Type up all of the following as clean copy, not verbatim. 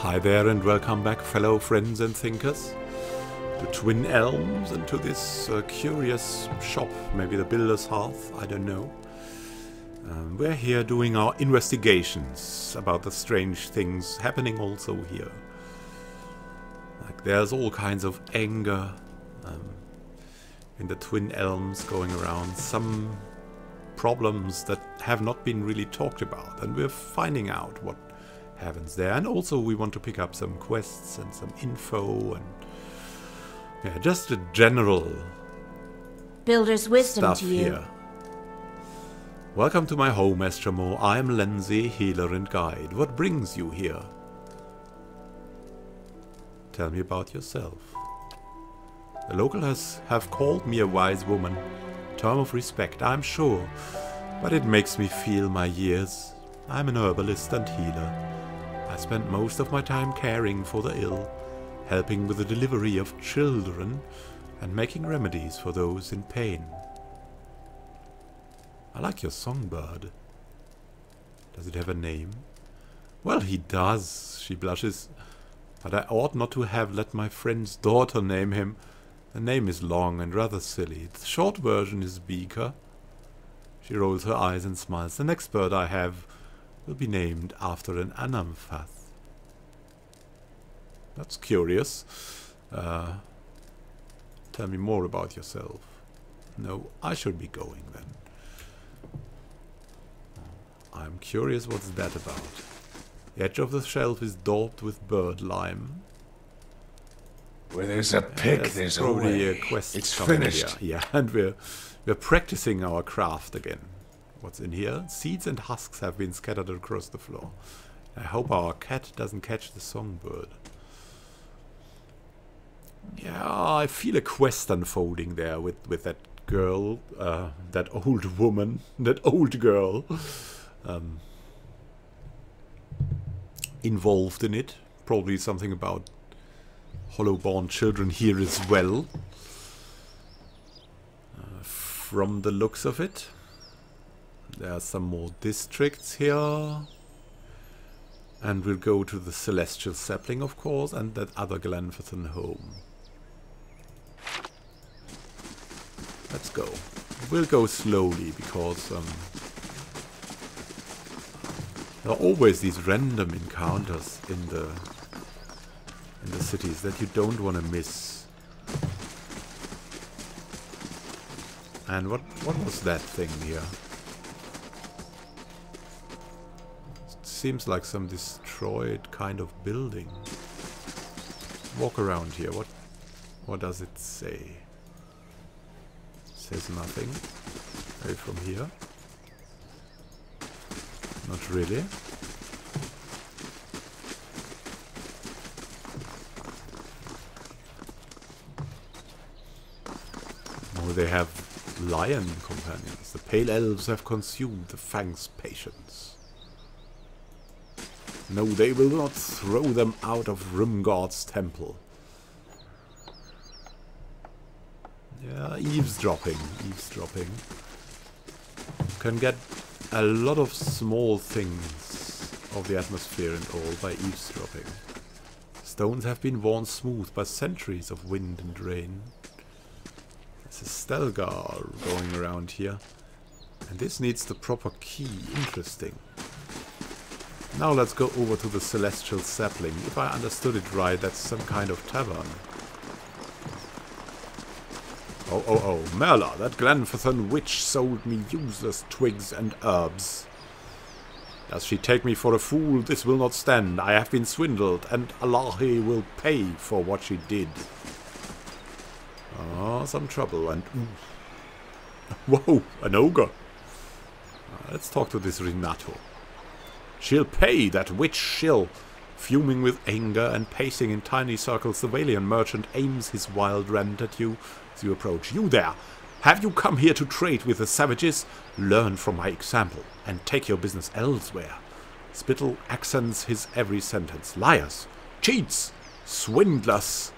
Hi there and welcome back, fellow friends and thinkers, to Twin Elms and to this curious shop, maybe the Builder's Hearth, I don't know. We're here doing our investigations about the strange things happening also here. Like there's all kinds of anger in the Twin Elms going around, some problems that have not been really talked about, and we're finding out what happens there. And also we want to pick up some quests and some info and yeah, just a general Builder's wisdom stuff to you. here. Welcome to my home, Estramo. I'm Lindsay, healer and guide. What brings you here? Tell me about yourself. The locals have called me a wise woman. Term of respect, I'm sure, but it makes me feel my years. I'm an herbalist and healer. I spend most of my time caring for the ill, helping with the delivery of children, and making remedies for those in pain. I like your songbird. Does it have a name? Well, he does, she blushes, but I ought not to have let my friend's daughter name him. The name is long and rather silly. The short version is Beaker. She rolls her eyes and smiles. The next bird I have will be named after an anamfath. That's curious. Tell me more about yourself. No, I should be going then. I'm curious what's that about. The edge of the shelf is daubed with bird lime. Where there's a pick, there's a way. It's finished. Here. Yeah, and we're practicing our craft again. What's in here? Seeds and husks have been scattered across the floor. I hope our cat doesn't catch the songbird. Yeah, I feel a quest unfolding there with that girl, that old woman, that old girl involved in it. Probably something about hollow-born children here as well. From the looks of it. There are some more districts here. And we'll go to the Celestial Sapling, of course, and that other Glenfathan home. Let's go. We'll go slowly, because there are always these random encounters in the cities that you don't want to miss. And what was that thing here? Seems like some destroyed kind of building. Walk around here. What does it say? It says nothing. Maybe from here. Not really. Oh, they have lion companions. The pale elves have consumed the Fang's patience. No, they will not throw them out of Rimgard's temple. Yeah, eavesdropping. Eavesdropping. You can get a lot of small things of the atmosphere and all by eavesdropping. Stones have been worn smooth by centuries of wind and rain. There's a Stelgar going around here. And this needs the proper key. Interesting. Now let's go over to the Celestial Sapling. If I understood it right, that's some kind of tavern. Oh, Merla, that Glenfathan witch sold me useless twigs and herbs. Does she take me for a fool? This will not stand. I have been swindled, and Allahi will pay for what she did. Ah, some trouble, and... Whoa, an ogre. Let's talk to this Renato. She'll pay, that witch shill. Fuming with anger and pacing in tiny circles, the Valian merchant aims his wild rant at you as you approach. You there! Have you come here to trade with the savages? Learn from my example and take your business elsewhere. Spittle accents his every sentence. Liars! Cheats! Swindlers!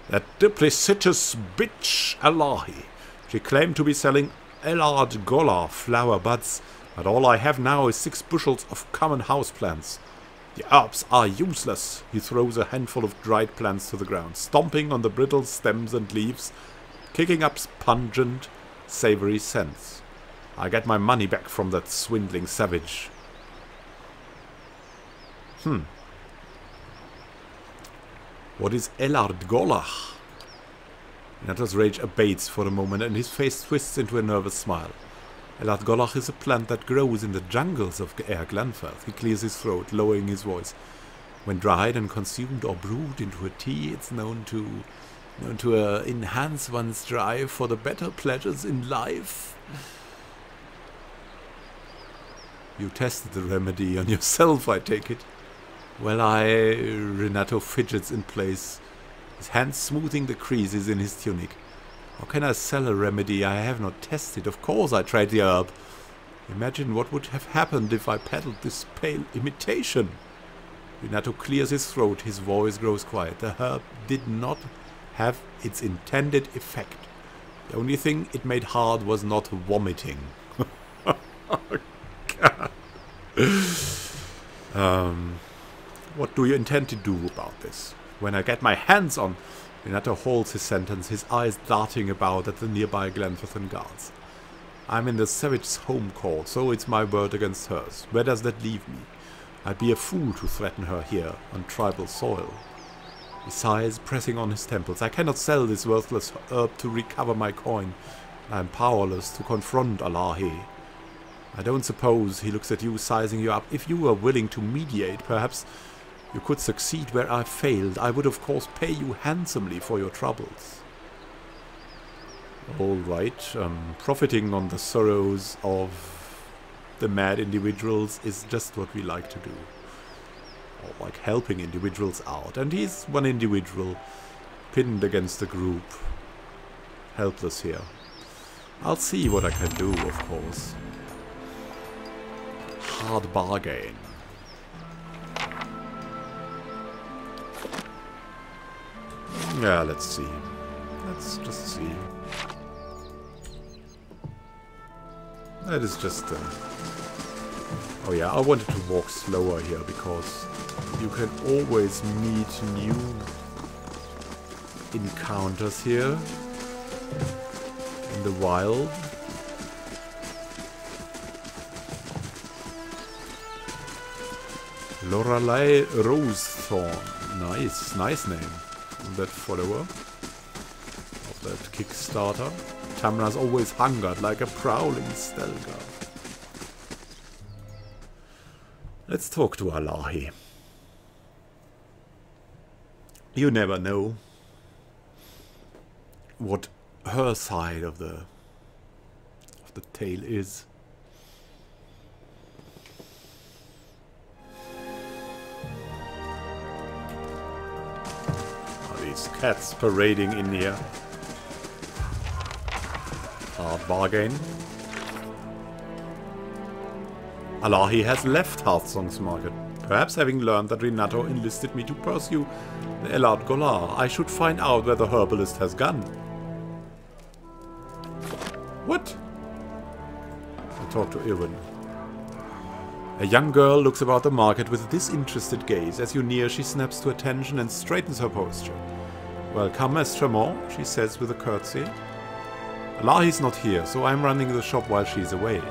That duplicitous bitch Allahi. She claimed to be selling Elard Gola flower buds, but all I have now is 6 bushels of common houseplants. The herbs are useless. He throws a handful of dried plants to the ground, stomping on the brittle stems and leaves, kicking up pungent, savory scents. I get my money back from that swindling savage. What is Elard Golach? Renato's rage abates for a moment and his face twists into a nervous smile. Elard Golach is a plant that grows in the jungles of Air Glenfirth. He clears his throat, lowering his voice. When dried and consumed or brewed into a tea, it's known to enhance one's drive for the better pleasures in life. You tested the remedy on yourself, I take it. Well, Renato fidgets in place, his hands smoothing the creases in his tunic. How can I sell a remedy I have not tested? Of course I tried the herb. Imagine what would have happened if I peddled this pale imitation. Renato clears his throat, his voice grows quiet. The herb did not have its intended effect. The only thing it made hard was not vomiting. What do you intend to do about this? When I get my hands on... Renato holds his sentence, his eyes darting about at the nearby Glenfirthan guards. I'm in the savage's home court, so it's my word against hers. Where does that leave me? I'd be a fool to threaten her here, on tribal soil. He sighs, pressing on his temples. I cannot sell this worthless herb to recover my coin. I'm powerless to confront Alahi. I don't suppose, he looks at you, sizing you up. If you were willing to mediate, perhaps you could succeed where I failed. I would, of course, pay you handsomely for your troubles. All right. Profiting on the sorrows of the mad individuals is just what we like to do. Or like helping individuals out. And he's one individual, pinned against a group. Helpless here. I'll see what I can do, of course. Hard bargain. Yeah, let's see. Let's just see. That is just... Oh yeah, I wanted to walk slower here because you can always meet new encounters here in the wild. Lorelei Rosethorn. Nice name. That follower of that Kickstarter. Tamra's always hungered like a prowling stelga. Let's talk to Alahi. You never know what her side of the tale is. These cats parading in here. Hard bargain. Alahi has left Hearthsong's market. Perhaps having learned that Renato enlisted me to pursue the Elard Golar, I should find out where the herbalist has gone. What? I talk to Irwin. A young girl looks about the market with a disinterested gaze. As you near, she snaps to attention and straightens her posture. Welcome, Estremont, she says with a curtsy. Alahi's not here, so I'm running the shop while she's away.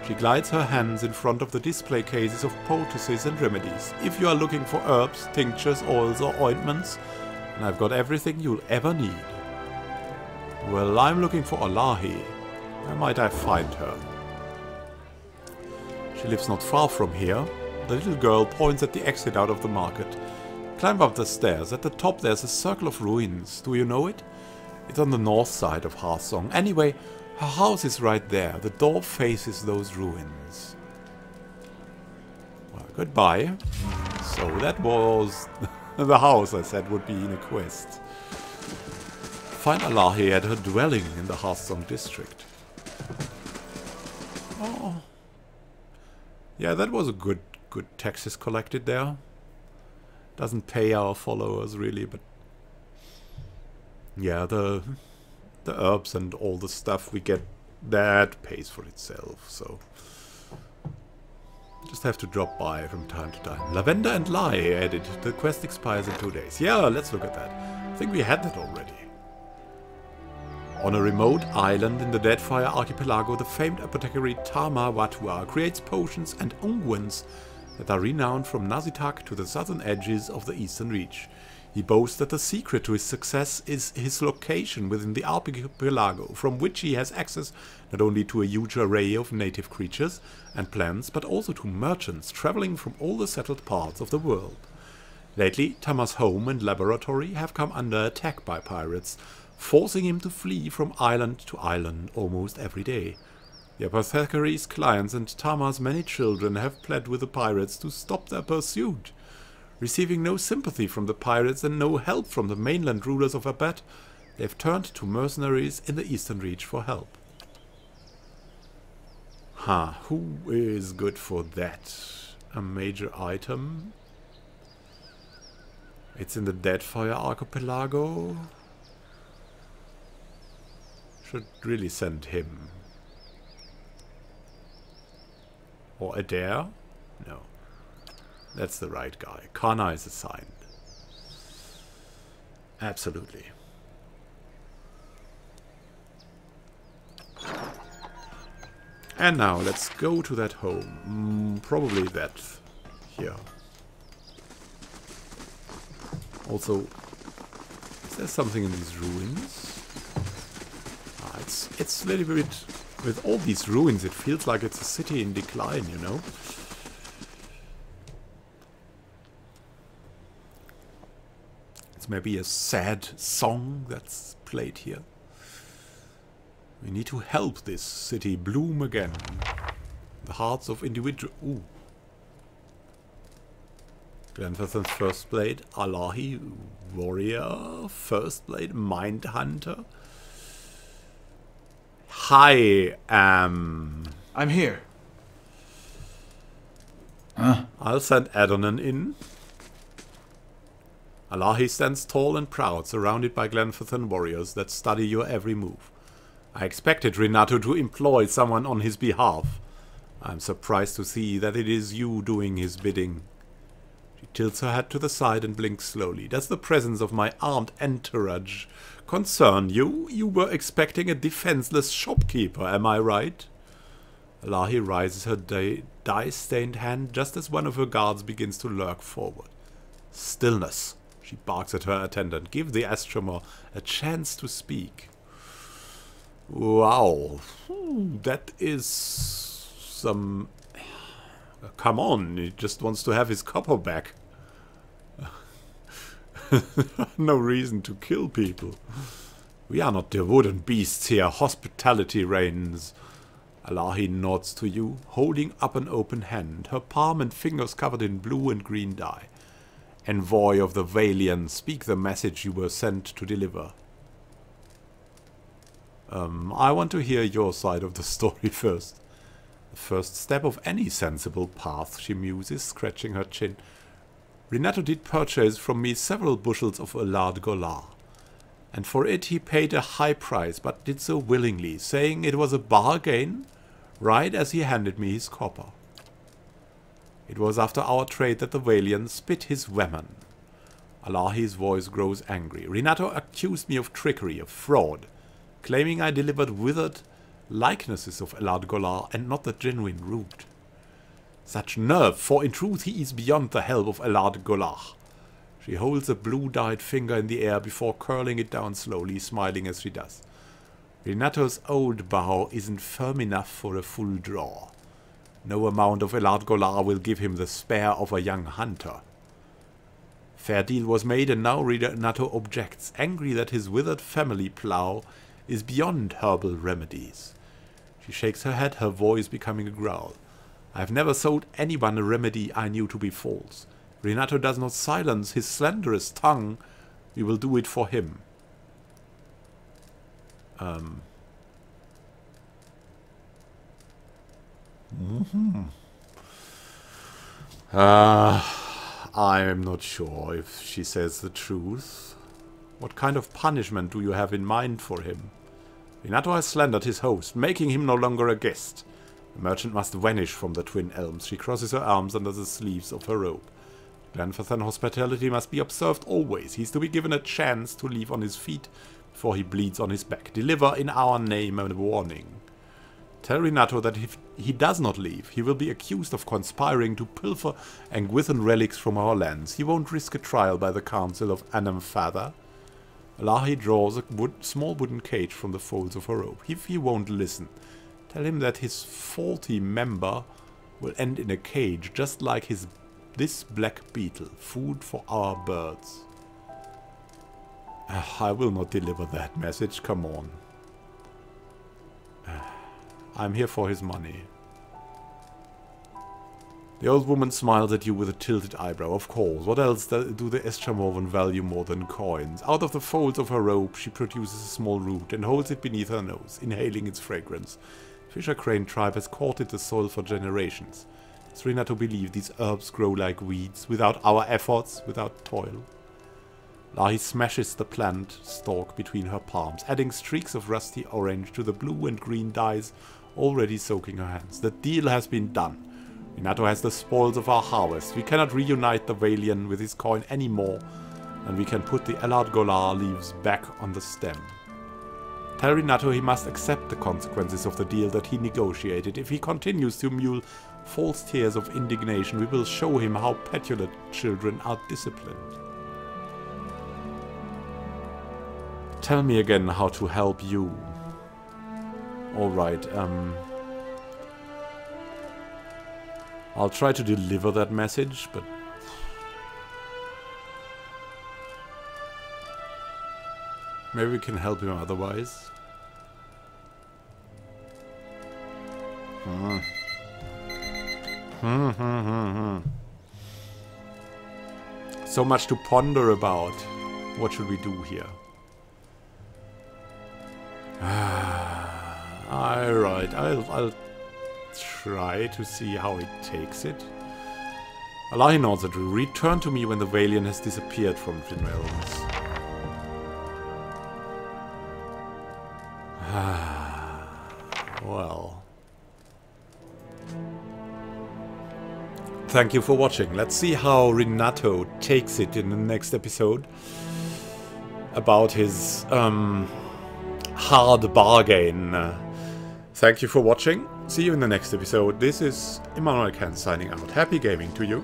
She glides her hands in front of the display cases of poultices and remedies. If you are looking for herbs, tinctures, oils or ointments, and I've got everything you'll ever need. Well, I'm looking for Alahi. Where might I find her? She lives not far from here. The little girl points at the exit out of the market. Climb up the stairs. At the top there's a circle of ruins. Do you know it? It's on the north side of Hearthsong. Anyway, her house is right there. The door faces those ruins. Well, goodbye. So that was the house I said would be in a quest. Find Alahi at her dwelling in the Hearthsong district. Oh. Yeah, that was a good taxes collected there. Doesn't pay our followers really, but yeah, the herbs and all the stuff we get, that pays for itself. So Just have to drop by from time to time. Lavender and Lye added. The quest expires in 2 days. Yeah, let's look at that. I think we had that already. On a remote island in the Deadfire Archipelago, the famed apothecary Tama Watua creates potions and unguents that are renowned from Nazitak to the southern edges of the Eastern Reach. He boasts that the secret to his success is his location within the archipelago, from which he has access not only to a huge array of native creatures and plants, but also to merchants traveling from all the settled parts of the world. Lately, Tama's home and laboratory have come under attack by pirates, forcing him to flee from island to island almost every day. The apothecary's clients and Tama's many children have pled with the pirates to stop their pursuit. Receiving no sympathy from the pirates and no help from the mainland rulers of Abad, they have turned to mercenaries in the Eastern Reach for help. Who is good for that? A major item? It's in the Deadfire Archipelago. Should really send him. Or Adair? No. That's the right guy. Kana is assigned. Absolutely. And now let's go to that home. Probably that here. Also, is there something in these ruins? It's a little bit... With all these ruins, it feels like it's a city in decline, you know? It's maybe a sad song that's played here. We need to help this city bloom again. The hearts of individuals... Ooh. Glenfathan's First Blade, Alahi, Warrior, First Blade, Mind Hunter. Hi, I'm here. I'll send Adonan in. Alahi stands tall and proud, surrounded by Glenfathan warriors that study your every move. I expected Renato to employ someone on his behalf. I'm surprised to see that it is you doing his bidding. She tilts her head to the side and blinks slowly. Does the presence of my armed entourage concern you? You were expecting a defenseless shopkeeper, am I right? Alahi rises her dye-stained hand just as one of her guards begins to lurk forward. Stillness, she barks at her attendant. Give the astromer a chance to speak. Wow, that is some... Come on, he just wants to have his copper back. No reason to kill people. We are not the wooden beasts here. Hospitality reigns. Alahi nods to you, holding up an open hand, her palm and fingers covered in blue and green dye. Envoy of the Valiant, speak the message you were sent to deliver. I want to hear your side of the story first. The first step of any sensible path, she muses, scratching her chin. Renato did purchase from me several bushels of Elad Golar, and for it he paid a high price, but did so willingly, saying it was a bargain, right as he handed me his copper. It was after our trade that the Valiant spit his women. Alahi's voice grows angry. Renato accused me of trickery, of fraud, claiming I delivered withered likenesses of Elad Golar and not the genuine root. Such nerve, for in truth he is beyond the help of Elad Golar. She holds a blue-dyed finger in the air before curling it down slowly, smiling as she does. Renato's old bow isn't firm enough for a full draw. No amount of Elad Golar will give him the spare of a young hunter. Fair deal was made, and now Renato objects, angry that his withered family plough is beyond herbal remedies. She shakes her head, her voice becoming a growl. I have never sold anyone a remedy I knew to be false. Renato does not silence his slenderest tongue. We will do it for him. I'm not sure if she says the truth. What kind of punishment do you have in mind for him? Renato has slandered his host, making him no longer a guest. The merchant must vanish from the Twin Elms. She crosses her arms under the sleeves of her robe. Glenfathan hospitality must be observed always. He is to be given a chance to leave on his feet before he bleeds on his back. Deliver in our name a warning. Tell Renato that if he does not leave, he will be accused of conspiring to pilfer Angwithan relics from our lands. He won't risk a trial by the Council of Anamfatha. Alahi draws a small wooden cage from the folds of her robe. If he won't listen, tell him that his faulty member will end in a cage, just like this black beetle. Food for our birds. I will not deliver that message, come on. I'm here for his money. The old woman smiles at you with a tilted eyebrow. Of course, what else do the Eschamovan value more than coins? Out of the folds of her robe, she produces a small root and holds it beneath her nose, inhaling its fragrance. Fisher Crane tribe has courted the soil for generations. Does Renato believe these herbs grow like weeds, without our efforts, without toil? Lahi smashes the plant stalk between her palms, adding streaks of rusty orange to the blue and green dyes already soaking her hands. The deal has been done. Renato has the spoils of our harvest. We cannot reunite the Valian with his coin anymore, and we can put the Elard Golar leaves back on the stem. Tell Renato he must accept the consequences of the deal that he negotiated. If he continues to mewl false tears of indignation, we will show him how petulant children are disciplined. Tell me again how to help you. Alright, I'll try to deliver that message, but maybe we can help him otherwise. So much to ponder about. What should we do here? Alright, I'll try to see how it takes it. Alahi nods at you. Return to me when the Valian has disappeared from Twin Realms. Well. Thank you for watching. Let's see how Renato takes it in the next episode. About his hard bargain. Thank you for watching. See you in the next episode. This is Immanuel Kent signing out. Happy gaming to you.